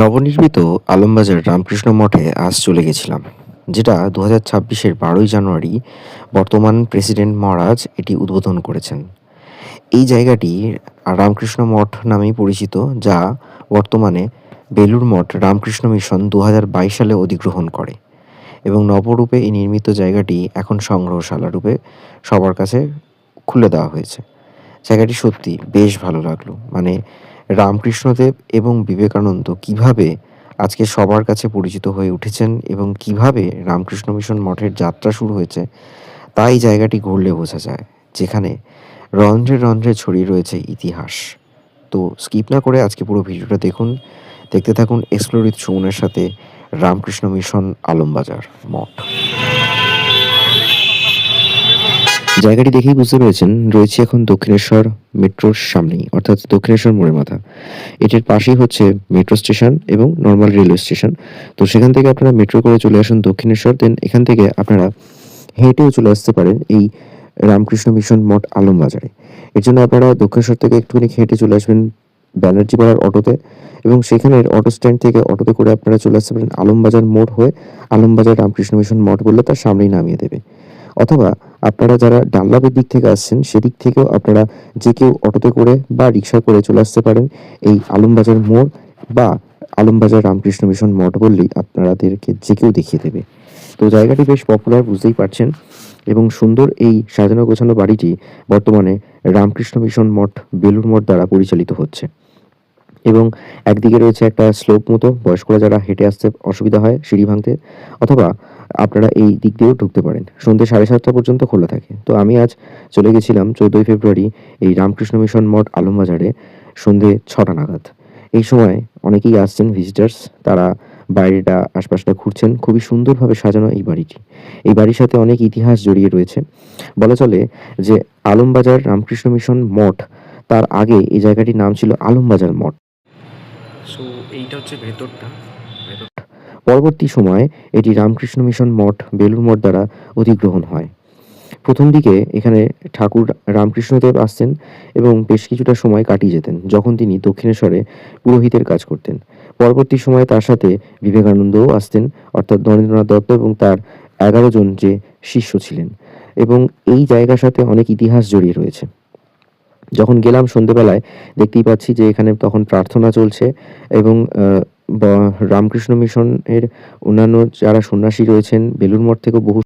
নবনির্মিত আলমবাজার রামকৃষ্ণ মঠে আজ চলে গেছিলাম, যেটা 2026-এর 12ই জানুয়ারি বর্তমান প্রেসিডেন্ট মহারাজ এটি উদ্বোধন করেছেন। এই জায়গাটি রামকৃষ্ণ মঠ নামেই পরিচিত, যা বর্তমানে বেলুড় মঠ রামকৃষ্ণ মিশন 2022 সালে অধিগ্রহণ করে এবং নবরূপে এই নির্মিত জায়গাটি এখন সংগ্রহশালা রূপে সবার কাছে খুলে দেওয়া হয়েছে। জায়গাটি সত্যি বেশ ভালো লাগলো। মানে রামকৃষ্ণদেব এবং বিবেকানন্দ কিভাবে আজকে সবার কাছে পরিচিত হয়ে উঠেছেন এবং কিভাবে রামকৃষ্ণ মিশন মঠের যাত্রা শুরু হয়েছে, তা এই জায়গাটি ঘুরলে বোঝা যায়, যেখানে রন্ধ্রে রন্ধ্রে ছড়িয়ে রয়েছে ইতিহাস। তো স্কিপ না করে আজকে পুরো ভিডিওটা দেখুন, দেখতে থাকুন এক্সপ্লোর উইথ সুমনের সাথে রামকৃষ্ণ মিশন আলমবাজার মঠ। জায়গাটি দেখেই বুঝতে পেরেছেন, রয়েছে এখন দক্ষিণেশ্বর মেট্রোর সামনেই, অর্থাৎ দক্ষিণেশ্বর মোড়ের মাথা। এটির পাশেই হচ্ছে মেট্রো স্টেশন এবং নর্মাল রেলওয়ে স্টেশন। তো সেখান থেকে আপনারা মেট্রো করে চলে আসুন দক্ষিণেশ্বর, দেন এখান থেকে আপনারা হেঁটেও চলে আসতে পারেন এই রামকৃষ্ণ মিশন মঠ আলমবাজারে। এর জন্য আপনারা দক্ষিণেশ্বর থেকে একটুখানি হেঁটে চলে আসবেন ব্যানার্জি পাড়ার অটোতে, এবং সেখানের অটো স্ট্যান্ড থেকে অটোতে করে আপনারা চলে আসতে পারেন আলমবাজার মোড় হয়ে। আলমবাজার রামকৃষ্ণ মিশন মঠ বললে তার সামনেই নামিয়ে দেবে। অথবা আপনারা যারা ডানলপের দিক থেকে আসছেন, সেদিক থেকেও আপনারা যে কেউ অটোতে করে বা রিক্সা করে চলে আসতে পারেন এই আলমবাজার মোড় বা আলমবাজার রামকৃষ্ণ মিশন মঠ বললেই আপনাদেরকে যে কেউ দেখিয়ে দেবে। তো জায়গাটি বেশ পপুলার, বুঝতেই পারছেন, এবং সুন্দর এই সাজানো গোছানো বাড়িটি বর্তমানে রামকৃষ্ণ মিশন মঠ বেলুড় মঠ দ্বারা পরিচালিত হচ্ছে। এবং একদিকে রয়েছে একটা স্লোপ মতো, বয়স্করা যারা হেঁটে আসতে অসুবিধা হয় সিঁড়ি ভাঙতে, অথবা আপনারা এই দিক দিয়েও ঢুকতে পারেন। সন্ধ্যে 7:30 পর্যন্ত খোলা থাকে। তো আমি আজ চলে গেছিলাম 14ই ফেব্রুয়ারি এই রামকৃষ্ণ মিশন মঠ আলমবাজারে সন্ধ্যে 6টা নাগাদ। এই সময় অনেকেই আসছেন ভিজিটার্স, তারা বাইরেটা আশপাশটা ঘুরছেন। খুবই সুন্দরভাবে সাজানো এই বাড়িটি। এই বাড়ির সাথে অনেক ইতিহাস জড়িয়ে রয়েছে। বলা চলে যে আলমবাজার রামকৃষ্ণ মিশন মঠ, তার আগে এই জায়গাটির নাম ছিল আলমবাজার মঠ। সো এইটা হচ্ছে ভেতরটা। পরবর্তী সময়ে এটি রামকৃষ্ণ মিশন মঠ বেলুড় মঠ দ্বারা অধিগ্রহণ হয়। প্রথম দিকে এখানে ঠাকুর রামকৃষ্ণদেব আসতেন এবং বেশ কিছুটা সময় কাটিয়ে যেতেন, যখন তিনি দক্ষিণেশ্বরে পুরোহিতের কাজ করতেন। পরবর্তী সময়ে তার সাথে বিবেকানন্দও আসতেন, অর্থাৎ নরেন্দ্রনাথ দত্ত এবং তার 11 জন যে শিষ্য ছিলেন। এবং এই জায়গার সাথে অনেক ইতিহাস জড়িয়ে রয়েছে। যখন গেলাম সন্ধেবেলায়, দেখতেই পাচ্ছি যে এখানে তখন প্রার্থনা চলছে এবং রামকৃষ্ণ মিশনের অন্যান্য যারা সন্ন্যাসী রয়েছেন বেলুড় মঠ থেকেও বহু